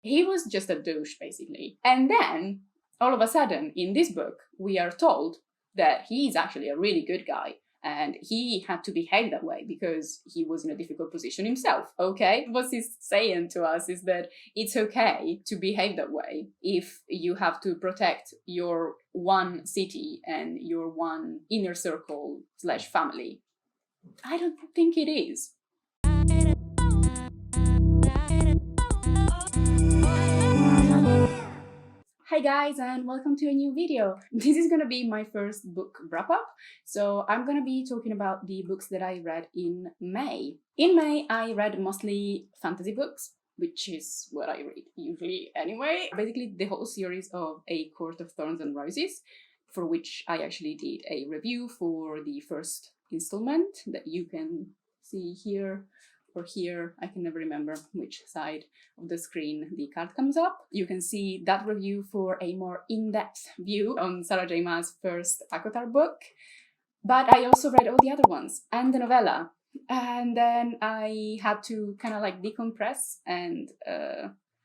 He was just a douche, basically. And then, all of a sudden, in this book, we are told that he's actually a really good guy. And he had to behave that way because he was in a difficult position himself, okay? What he's saying to us is that it's okay to behave that way if you have to protect your one city and your one inner circle / family. I don't think it is. Hi guys, and welcome to a new video. This is gonna be my first book wrap-up, so I'm gonna be talking about the books that I read in May. In May, I read mostly fantasy books, which is what I read usually anyway. Basically, the whole series of A Court of Thorns and Roses, for which I actually did a review for the first installment that you can see here or here. I can never remember which side of the screen the card comes up. You can see that review for a more in-depth view on Sarah J Maas' first ACOTAR book. But I also read all the other ones and the novella. And then I had to kind of like decompress and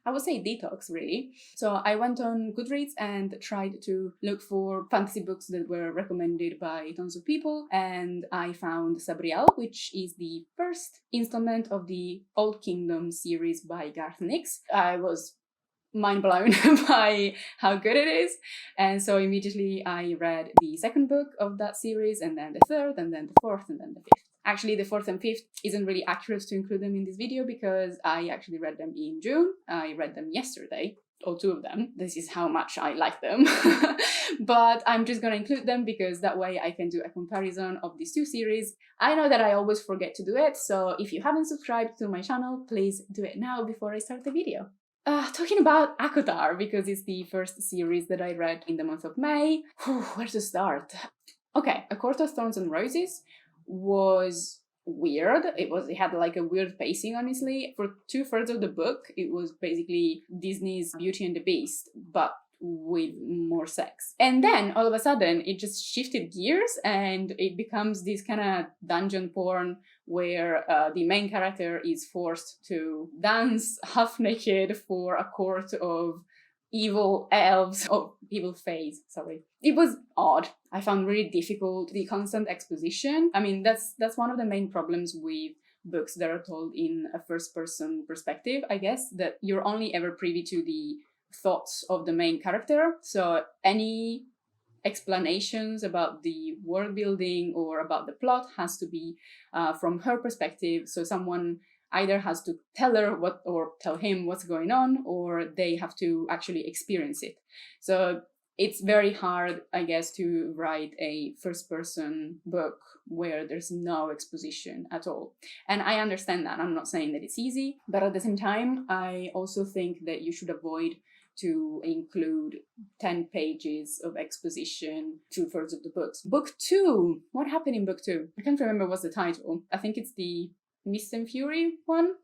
I would say detox, really. So I went on Goodreads and tried to look for fantasy books that were recommended by tons of people, and I found Sabriel, which is the first installment of the Old Kingdom series by Garth Nix. I was mind blown by how good it is, and so immediately I read the second book of that series, and then the third, and then the fourth, and then the fifth. Actually, the fourth and fifth isn't really accurate to include them in this video because I actually read them in June. I read them yesterday, all two of them. This is how much I like them. But I'm just gonna include them because that way I can do a comparison of these two series. I know that I always forget to do it, so if you haven't subscribed to my channel, please do it now before I start the video. Talking about ACOTAR, because it's the first series that I read in the month of May. Where to start? Okay, A Court of Thorns and Roses was weird. It had like a weird pacing, honestly. For 2/3 of the book, it was basically Disney's Beauty and the Beast, but with more sex. And then all of a sudden it just shifted gears and it becomes this kind of dungeon porn where the main character is forced to dance half naked for a court of evil elves, evil fays, sorry. It was odd. I found really difficult the constant exposition. I mean, that's one of the main problems with books that are told in a first-person perspective, I guess, that you're only ever privy to the thoughts of the main character. So any explanations about the world building or about the plot has to be from her perspective. So someone either has to tell her what or tell him what's going on, or they have to actually experience it. So it's very hard, I guess, to write a first-person book where there's no exposition at all. And I understand that. I'm not saying that it's easy, but at the same time, I also think that you should avoid to include 10 pages of exposition 2/3 of the books. Book 2! What happened in book 2? I can't remember what's the title. I think it's the Mist and Fury one?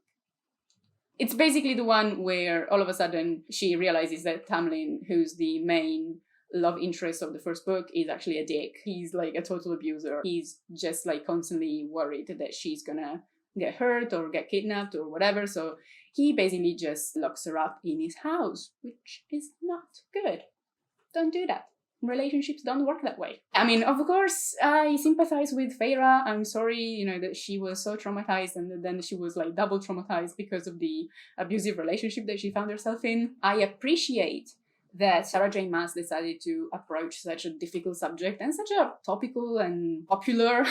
It's basically the one where all of a sudden she realizes that Tamlin, who's the main love interest of the first book, is actually a dick. He's like a total abuser. He's just like constantly worried that she's gonna get hurt or get kidnapped or whatever, so he basically just locks her up in his house, which is not good. Don't do that. Relationships don't work that way. I mean, of course, I sympathize with Feyre. I'm sorry, you know, that she was so traumatized and then she was like double traumatized because of the abusive relationship that she found herself in. I appreciate that Sarah J Maas decided to approach such a difficult subject and such a topical and popular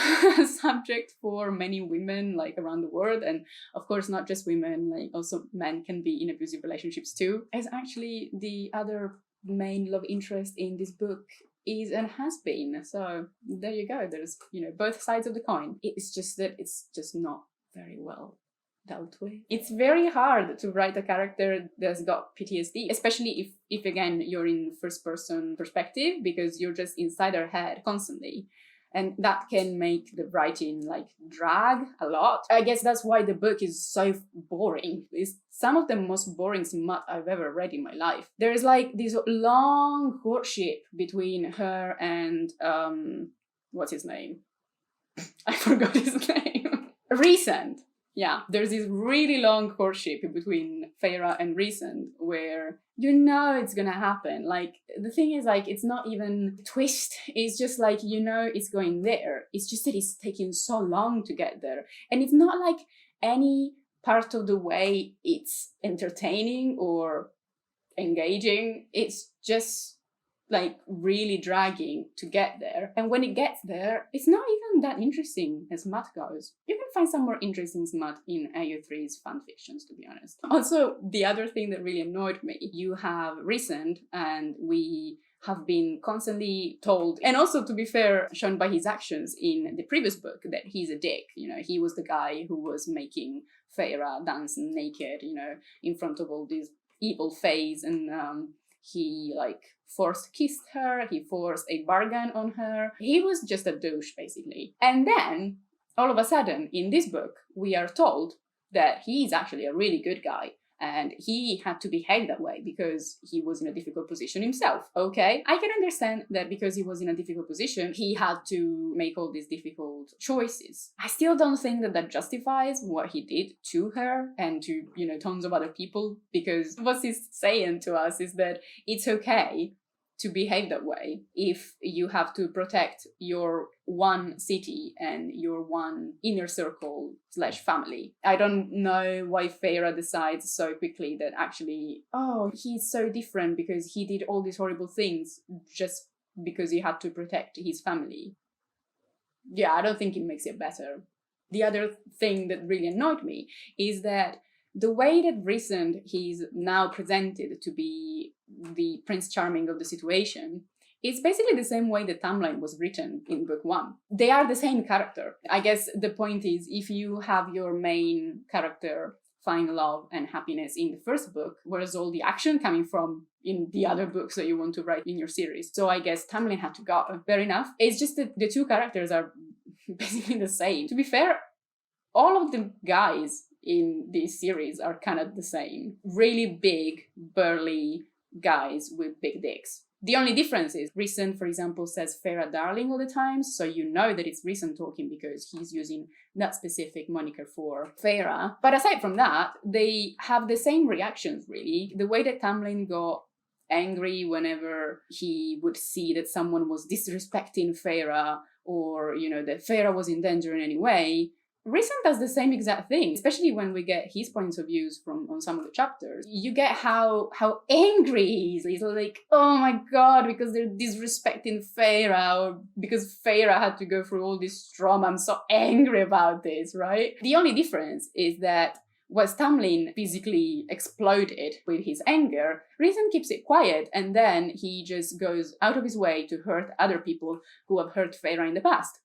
subject for many women like around the world, and of course not just women, like also men can be in abusive relationships too, as actually the other main love interest in this book is and has been. So there you go, there's, you know, both sides of the coin. It's just that it's just not very well dealt with. It's very hard to write a character that's got PTSD, especially if again you're in first person perspective, because you're just inside her head constantly, and that can make the writing like drag a lot. I guess that's why the book is so boring. It's some of the most boring smut I've ever read in my life. There's like this long courtship between her and what's his name? I forgot his name. Recent. Yeah, there's this really long courtship between Feyre and Rhysand where you know it's gonna happen. Like, the thing is, like, it's not even a twist. It's just like, you know it's going there. It's just that it's taking so long to get there. And it's not like any part of the way it's entertaining or engaging. It's just like really dragging to get there. And when it gets there, it's not even that interesting as smut goes. You can find some more interesting smut in AO3's fanfictions, to be honest. Also, the other thing that really annoyed me, you have Rhysand, and we have been constantly told, and also, to be fair, shown by his actions in the previous book, that he's a dick. You know, he was the guy who was making Feyre dance naked, you know, in front of all these evil fays, and he like forced kissed her, he forced a bargain on her. He was just a douche, basically. And then, all of a sudden, in this book, we are told that he's actually a really good guy, and he had to behave that way because he was in a difficult position himself. Okay, I can understand that because he was in a difficult position, he had to make all these difficult choices. I still don't think that that justifies what he did to her and to, you know, tons of other people, because what he's saying to us is that it's okay to behave that way if you have to protect your one city and your one inner circle / family. I don't know why Feyre decides so quickly that actually, oh, he's so different because he did all these horrible things just because he had to protect his family. Yeah, I don't think it makes it better. The other thing that really annoyed me is that the way that Rhysand he's now presented to be the Prince Charming of the situation, it's basically the same way the timeline was written in book 1. They are the same character. I guess the point is, if you have your main character find love and happiness in the first book, whereas all the action coming from in the other books that you want to write in your series. So I guess timeline had to go. Fair enough. It's just that the two characters are basically the same. To be fair, all of the guys in this series are kind of the same. Really big, burly guys with big dicks. The only difference is Rhysand, for example, says Feyre darling all the time, so you know that it's Rhysand talking because he's using that specific moniker for Feyre. But aside from that, they have the same reactions, really. The way that Tamlin got angry whenever he would see that someone was disrespecting Feyre, or, you know, that Feyre was in danger in any way, Rhysand does the same exact thing, especially when we get his points of views on some of the chapters. You get how angry he is. He's like, oh my god, because they're disrespecting Feyre, or because Feyre had to go through all this trauma, I'm so angry about this, right? The only difference is that whilst Tamlin physically exploded with his anger, Rhysand keeps it quiet, and then he just goes out of his way to hurt other people who have hurt Feyre in the past.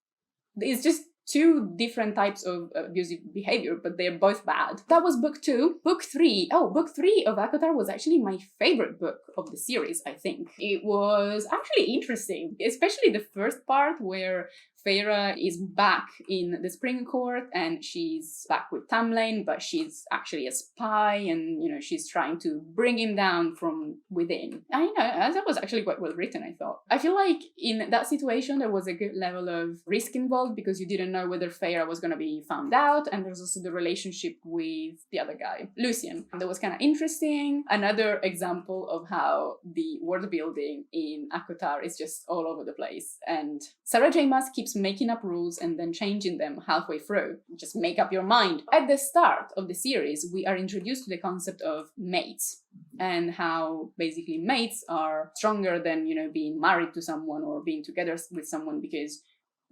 It's just two different types of abusive behavior, but they're both bad. That was book 2. Book 3. Oh, book 3 of ACOTAR was actually my favorite book of the series, I think. It was actually interesting, especially the first part where Feyre is back in the Spring Court and she's back with Tamlin, but she's actually a spy and, you know, she's trying to bring him down from within. I know, that was actually quite well written, I thought. I feel like in that situation there was a good level of risk involved because you didn't know whether Feyre was going to be found out, and there's also the relationship with the other guy, Lucien. That was kind of interesting. Another example of how the world building in ACOTAR is just all over the place, and Sarah J Maas keeps making up rules and then changing them halfway through. Just make up your mind. At the start of the series, we are introduced to the concept of mates, and how basically mates are stronger than, you know, being married to someone or being together with someone, because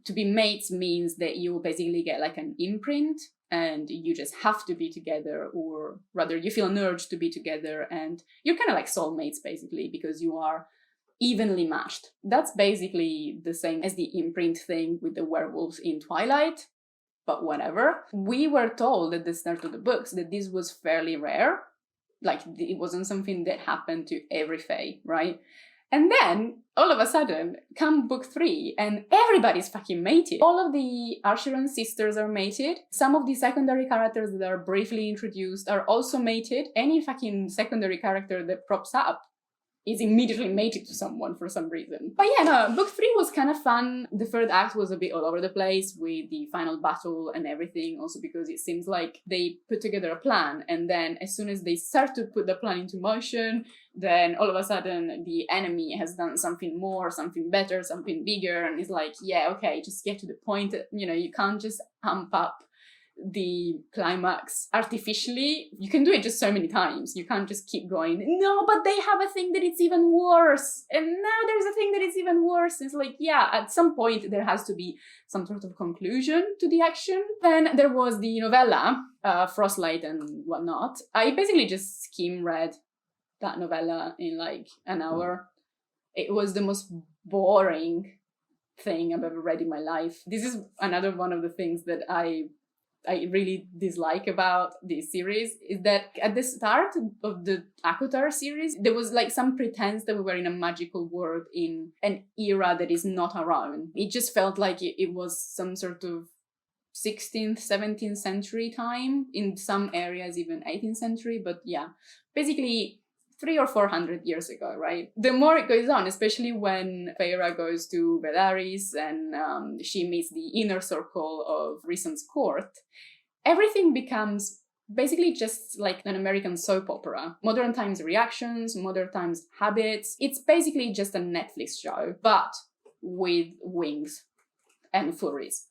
to be mates means that you basically get like an imprint and you just have to be together, or rather you feel an urge to be together, and you're kind of like soulmates basically because you are evenly matched. That's basically the same as the imprint thing with the werewolves in Twilight, but whatever. We were told at the start of the books that this was fairly rare, like it wasn't something that happened to every fae, right? And then, all of a sudden, come book 3, and everybody's fucking mated. All of the Acheron sisters are mated. Some of the secondary characters that are briefly introduced are also mated. Any fucking secondary character that props up is immediately mated to someone for some reason. But yeah, no, book 3 was kind of fun. The third act was a bit all over the place with the final battle and everything, also because it seems like they put together a plan, and then as soon as they start to put the plan into motion, then all of a sudden the enemy has done something more, something better, something bigger, and it's like, yeah, okay, just get to the point. You know, you can't just amp up the climax artificially. You can do it just so many times. You can't just keep going, no, but they have a thing that it's even worse, and now there's a thing that it's even worse. It's like, yeah, at some point there has to be some sort of conclusion to the action. Then there was the novella, Frostlight and whatnot. I basically just skim read that novella in like an hour. It was the most boring thing I've ever read in my life. This is another one of the things that I really dislike about this series, is that at the start of the ACOTAR series, there was like some pretense that we were in a magical world in an era that is not our own. It just felt like it was some sort of 16th, 17th century time, in some areas even 18th century, but yeah, basically 300 or 400 years ago, right? The more it goes on, especially when Feyre goes to Velaris and she meets the inner circle of Rhysand's court, everything becomes basically just like an American soap opera. Modern times reactions, modern times habits. It's basically just a Netflix show, but with wings and furries.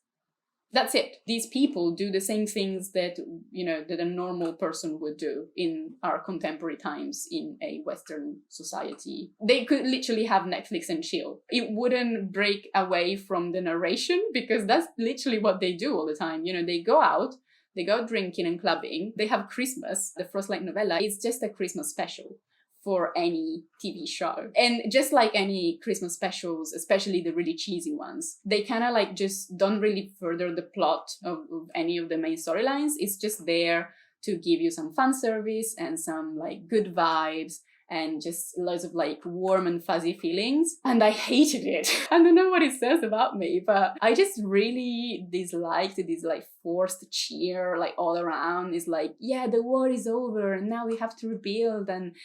That's it. These people do the same things that, you know, that a normal person would do in our contemporary times in a Western society. They could literally have Netflix and chill. It wouldn't break away from the narration, because that's literally what they do all the time. You know, they go out, they go drinking and clubbing, they have Christmas. The Frostlight novella is just a Christmas special for any TV show. And just like any Christmas specials, especially the really cheesy ones, they kind of like just don't really further the plot of any of the main storylines. It's just there to give you some fan service and some like good vibes and just loads of like warm and fuzzy feelings. And I hated it. I don't know what it says about me, but I just really disliked this like forced cheer like all around. It's like, yeah, the war is over and now we have to rebuild. And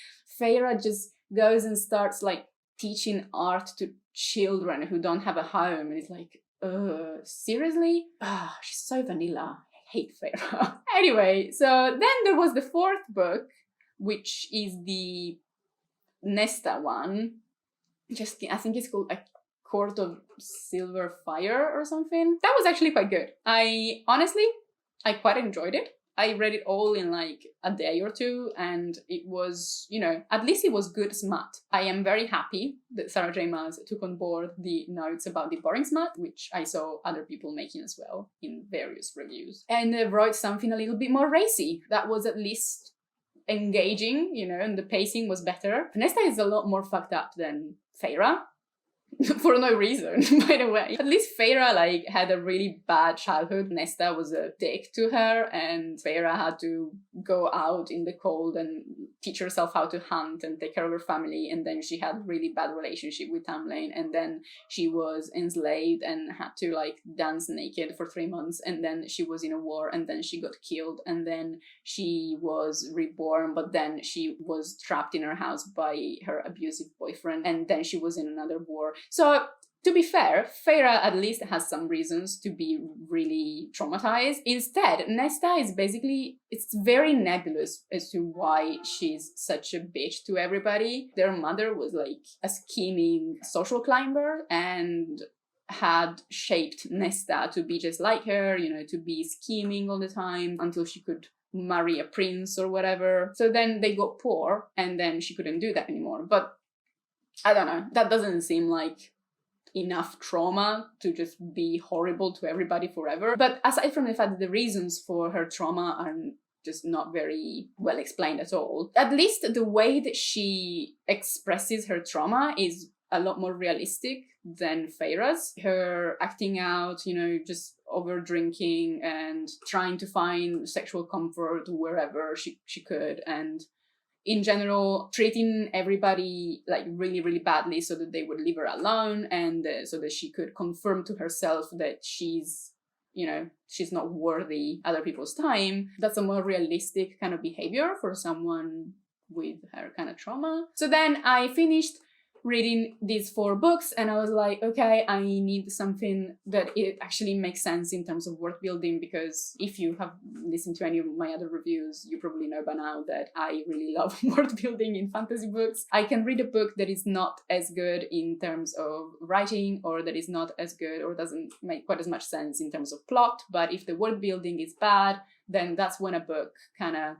Feyre just goes and starts like teaching art to children who don't have a home. And it's like, seriously? She's so vanilla. I hate Feyre. Anyway, so then there was the fourth book, which is the Nesta one. I think it's called A Court of Silver Fire or something. That was actually quite good. I quite enjoyed it. I read it all in like a day or two, and it was, you know, at least it was good smut. I am very happy that Sarah J Maas took on board the notes about the boring smut, which I saw other people making as well in various reviews, and wrote something a little bit more racy. That was at least engaging, you know, and the pacing was better. Nesta is a lot more fucked up than Feyre. For no reason, by the way. At least Feyre like had a really bad childhood. Nesta was a dick to her, and Feyre had to go out in the cold and teach herself how to hunt and take care of her family, and then she had a really bad relationship with Tamlin, and then she was enslaved and had to like dance naked for 3 months, and then she was in a war, and then she got killed, and then she was reborn, but then she was trapped in her house by her abusive boyfriend, and then she was in another war. So, to be fair, Feyre at least has some reasons to be really traumatized. Instead, Nesta is basically, it's very nebulous as to why she's such a bitch to everybody. Their mother was like a scheming social climber and had shaped Nesta to be just like her, you know, to be scheming all the time until she could marry a prince or whatever. So then they got poor, and then she couldn't do that anymore. But I don't know, that doesn't seem like enough trauma to just be horrible to everybody forever. But aside from the fact that the reasons for her trauma are just not very well explained at all, at least the way that she expresses her trauma is a lot more realistic than Feyre's. Her acting out, you know, just over drinking and trying to find sexual comfort wherever she could, and in general, treating everybody like really, really badly so that they would leave her alone, and so that she could confirm to herself that she's, you know, she's not worthy other people's time. That's a more realistic kind of behavior for someone with her kind of trauma. So then I finished reading these 4 books and I was like, okay, I need something that it actually makes sense in terms of world building, because if you have listened to any of my other reviews, you probably know by now that I really love world building in fantasy books. I can read a book that is not as good in terms of writing, or that is not as good or doesn't make quite as much sense in terms of plot, but if the world building is bad, then that's when a book kind of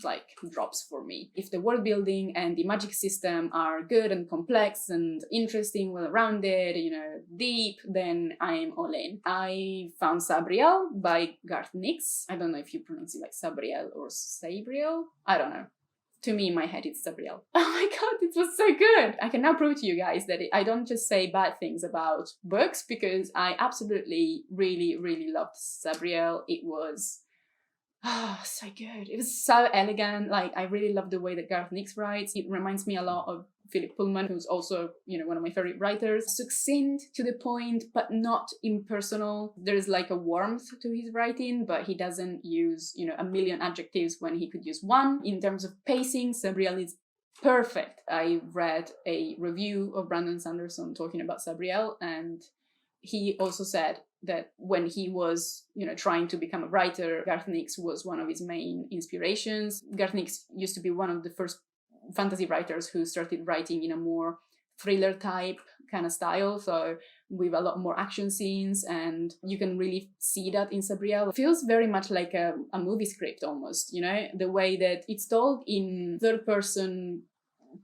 like drops for me. If the world building and the magic system are good and complex and interesting, well-rounded, you know, deep, then I'm all in. I found Sabriel by Garth Nix. I don't know if you pronounce it like Sabriel or Sabriel. I don't know. To me, in my head, it's Sabriel. Oh my god, it was so good! I can now prove to you guys that I don't just say bad things about books, because I absolutely, really, really loved Sabriel. It was so good. It was so elegant. Like, I really love the way that Garth Nix writes. It reminds me a lot of Philip Pullman, who's also, you know, one of my favorite writers. Succinct, to the point, but not impersonal. There's like a warmth to his writing, but he doesn't use, you know, a million adjectives when he could use one. In terms of pacing, Sabriel is perfect. I read a review of Brandon Sanderson talking about Sabriel, and he also said that when he was, you know, trying to become a writer, Garth Nix was one of his main inspirations. Garth Nix used to be one of the first fantasy writers who started writing in a more thriller type kind of style, so with a lot more action scenes, and you can really see that in Sabriel. It feels very much like a movie script almost, you know, the way that it's told in third person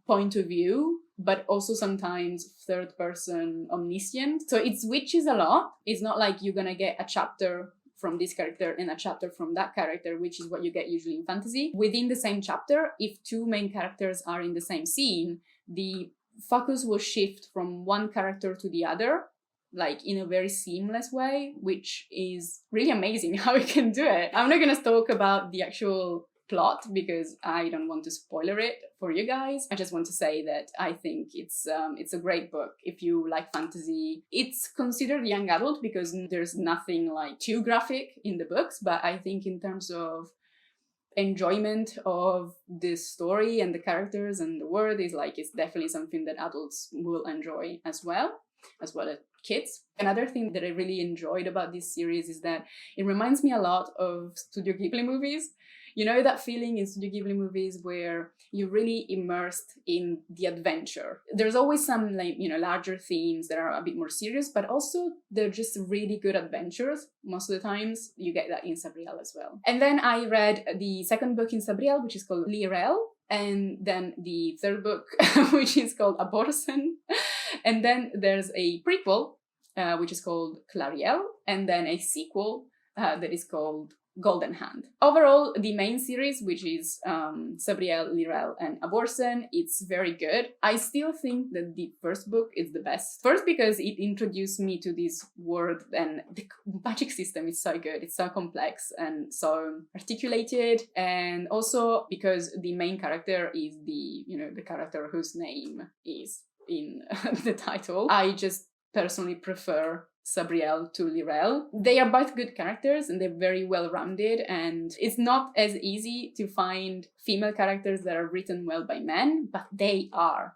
point of view, but also sometimes third person omniscient. So it switches a lot. It's not like you're gonna get a chapter from this character and a chapter from that character, which is what you get usually in fantasy. Within the same chapter, if 2 main characters are in the same scene, the focus will shift from one character to the other, like in a very seamless way, which is really amazing how it can do it. I'm not gonna talk about the actual plot because I don't want to spoiler it for you guys. I just want to say that I think it's a great book if you like fantasy. It's considered young adult because there's nothing like too graphic in the books, but I think in terms of enjoyment of the story and the characters and the world, is like, it's definitely something that adults will enjoy as well as kids. Another thing that I really enjoyed about this series is that it reminds me a lot of Studio Ghibli movies. You know that feeling in Studio Ghibli movies where you're really immersed in the adventure. There's always some, like, you know, larger themes that are a bit more serious, but also they're just really good adventures. Most of the times you get that in Sabriel as well. And then I read the second book in Sabriel, which is called Lirel, and then the third book, which is called Aborsen. And then there's a prequel, which is called Clariel, and then a sequel that is called Golden Hand. Overall, the main series, which is Sabriel, Lirel, and Aborsen, it's very good. I still think that the first book is the best. First, because it introduced me to this world, and the magic system is so good. It's so complex and so articulated, and also because the main character is the character whose name is in the title. I just personally prefer Sabriel to Lirel. They are both good characters and they're very well rounded, and it's not as easy to find female characters that are written well by men, but they are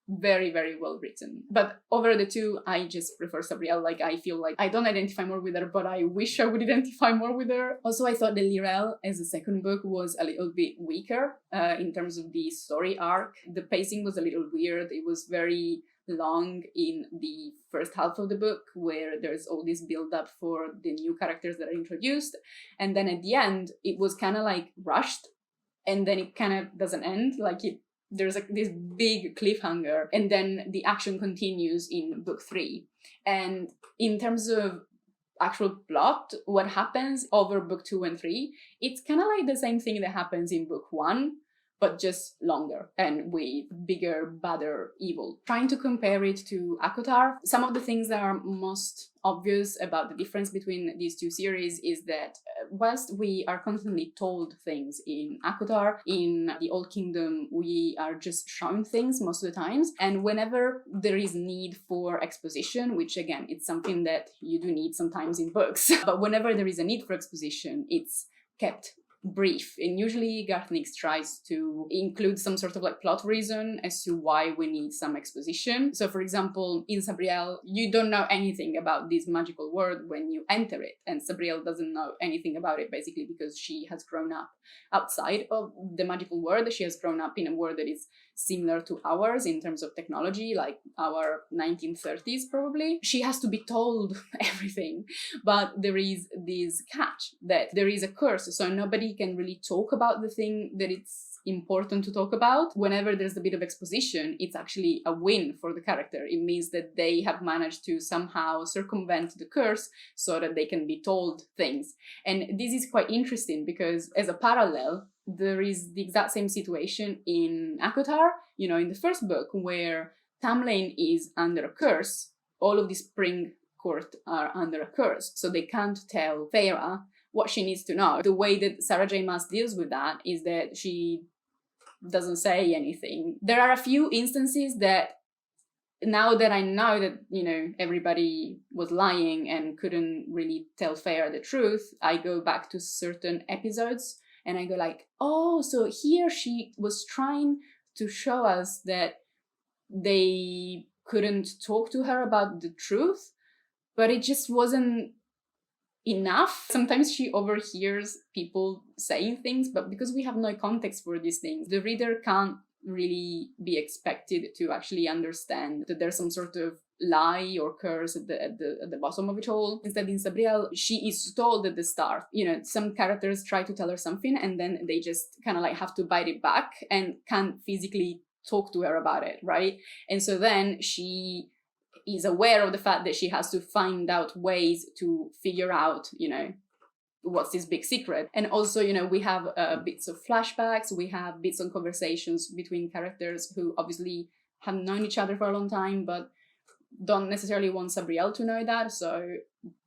very, very well written. But over the two, I just prefer Sabriel. Like, I feel like I don't identify more with her, but I wish I would identify more with her. Also, I thought the Lirel as the second book was a little bit weaker in terms of the story arc. The pacing was a little weird. It was very long in the first half of the book, where there's all this build up for the new characters that are introduced, and then at the end it was kind of like rushed, and then it kind of doesn't end. Like, there's like this big cliffhanger, and then the action continues in book 3. And in terms of actual plot, what happens over book 2 and 3, it's kind of like the same thing that happens in book 1, but just longer and with bigger, badder evil. Trying to compare it to ACOTAR, some of the things that are most obvious about the difference between these two series is that whilst we are constantly told things in ACOTAR, in the Old Kingdom we are just shown things most of the times, and whenever there is need for exposition, which again, it's something that you do need sometimes in books, but whenever there is a need for exposition, it's kept brief, and usually Garth Nix tries to include some sort of like plot reason as to why we need some exposition. So for example, in Sabriel, you don't know anything about this magical world when you enter it, and Sabriel doesn't know anything about it basically because she has grown up outside of the magical world. She has grown up in a world that is similar to ours in terms of technology, like our 1930s probably. She has to be told everything, but there is this catch that there is a curse, so nobody can really talk about the thing that it's important to talk about. Whenever there's a bit of exposition, it's actually a win for the character. It means that they have managed to somehow circumvent the curse so that they can be told things. And this is quite interesting because as a parallel, there is the exact same situation in ACOTAR, you know, in the first book where Tamlane is under a curse. All of the Spring Court are under a curse, so they can't tell Feyre what she needs to know. The way that Sarah J Maas deals with that is that she doesn't say anything. There are a few instances that, now that I know that, you know, everybody was lying and couldn't really tell Feyre the truth, I go back to certain episodes and I go like, oh, so here she was trying to show us that they couldn't talk to her about the truth, but it just wasn't enough. Sometimes she overhears people saying things, but because we have no context for these things, the reader can't really be expected to actually understand that there's some sort of lie or curse at the bottom of it all. Instead, in Sabriel, she is told at the start, you know, some characters try to tell her something and then they just kind of like have to bite it back and can't physically talk to her about it, right? And so then she is aware of the fact that she has to find out ways to figure out, you know, what's this big secret. And also, you know, we have bits of flashbacks, we have bits of conversations between characters who obviously have known each other for a long time, but don't necessarily want Sabriel to know that. So,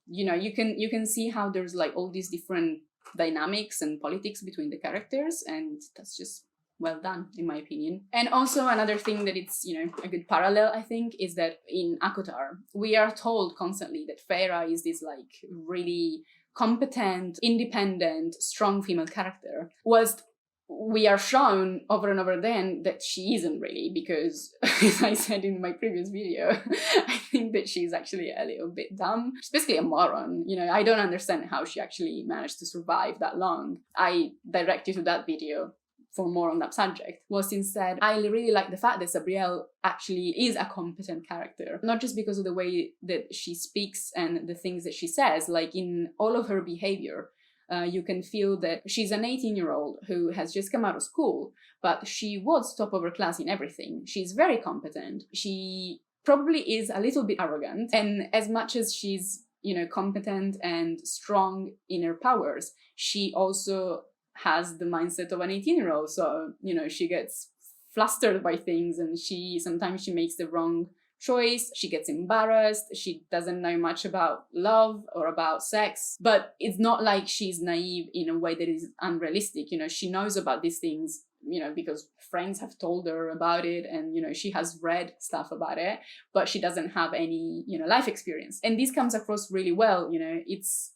you know, you can see how there's like all these different dynamics and politics between the characters, and that's just well done, in my opinion. And also another thing that it's, you know, a good parallel, I think, is that in ACOTAR, we are told constantly that Feyre is this like really competent, independent, strong female character, whilst we are shown over and over again that she isn't really, because as I said in my previous video, I think that she's actually a little bit dumb. She's basically a moron. You know, I don't understand how she actually managed to survive that long. I direct you to that video for more on that subject. Whilst instead, I really like the fact that Sabriel actually is a competent character, not just because of the way that she speaks and the things that she says, like in all of her behavior. You can feel that she's an 18-year-old who has just come out of school, but she was top of her class in everything. She's very competent. She probably is a little bit arrogant, and as much as she's, you know, competent and strong in her powers, she also has the mindset of an 18-year-old. So, you know, she gets flustered by things, and sometimes she makes the wrong choice, she gets embarrassed, she doesn't know much about love or about sex, but it's not like she's naive in a way that is unrealistic. You know, she knows about these things, you know, because friends have told her about it, and, you know, she has read stuff about it, but she doesn't have any, you know, life experience. And this comes across really well. You know, it's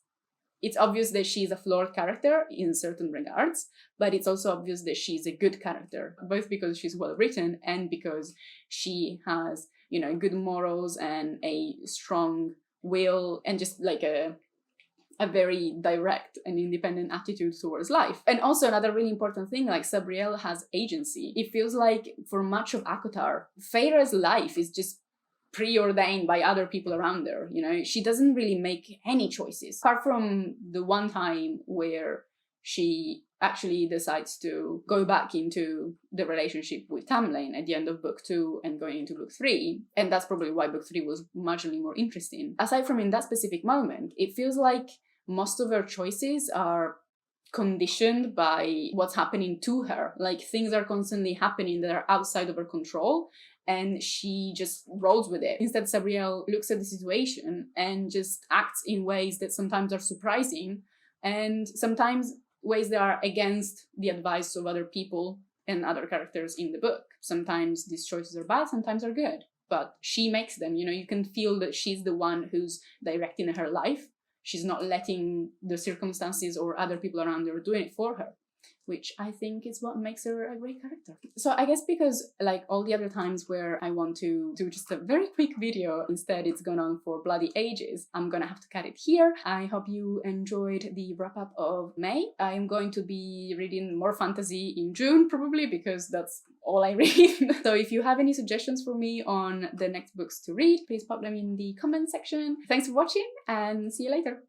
obvious that she's a flawed character in certain regards, but it's also obvious that she's a good character, both because she's well written and because she has, you know, good morals and a strong will and just like a very direct and independent attitude towards life. And also another really important thing, like Sabriel has agency. It feels like for much of ACOTAR, Feyre's life is just preordained by other people around her. You know, she doesn't really make any choices, apart from the one time where she actually decides to go back into the relationship with Tamlane at the end of book 2 and going into book 3. And that's probably why book 3 was marginally more interesting. Aside from in that specific moment, it feels like most of her choices are conditioned by what's happening to her. Like, things are constantly happening that are outside of her control, and she just rolls with it. Instead, Sabriel looks at the situation and just acts in ways that sometimes are surprising, and sometimes ways that are against the advice of other people and other characters in the book. Sometimes these choices are bad, sometimes are good, but she makes them. You know, you can feel that she's the one who's directing her life, she's not letting the circumstances or other people around her doing it for her, which I think is what makes her a great character. So I guess because, like all the other times where I want to do just a very quick video, instead it's gone on for bloody ages, I'm gonna have to cut it here. I hope you enjoyed the wrap-up of May. I am going to be reading more fantasy in June, probably, because that's all I read. So if you have any suggestions for me on the next books to read, please pop them in the comment section. Thanks for watching, and see you later.